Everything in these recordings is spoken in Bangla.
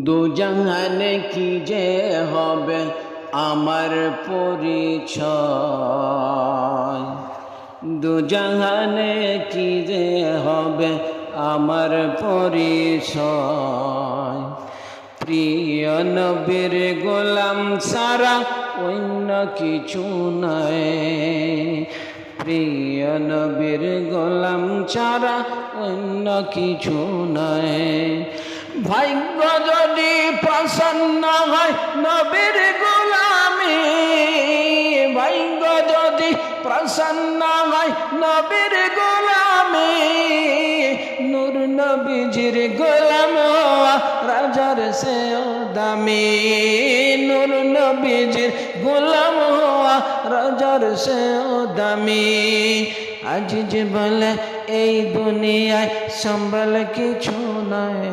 দু জাহানে কি যে হবে আমার পরিচয়, দু জাহানে কি যে হবে আমার পরিচয়। প্রিয় নবীর গোলাম সারা অন্য কিছু নয়, প্রিয় নবীর গোলাম ছাড়া অন্য কিছু নয়। ভাগ্য যদি প্রসন্ন হয় নবীর গোলামি, ভাগ্য যদি প্রসন্ন হয় নবীর গোলামি, নূর নবীজির গোলাম রাজার সেও দামি, নূর নবীজির গোলাম রাজার সেও দামি। আজ যে বলে এই দুনিয়ায় সম্বল কিছু নয়,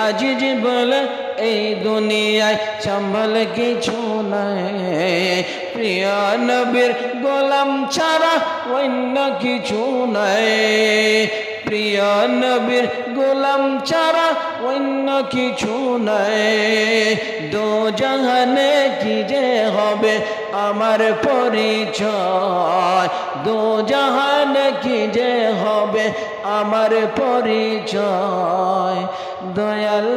আজ যে বলে এই দুনিয়ায় সম্বল কিছু নয়। প্রিয় নবীর গোলাম ছাড়া অন্য কিছু নয়, প্রিয় নবীর গোলাম ছাড়া অন্য কিছু নয়। দু জাহানে কি যে হবে আমার পরিচয়, দু জাহানে কি যে হবে আমার পরিচয়। দয়াল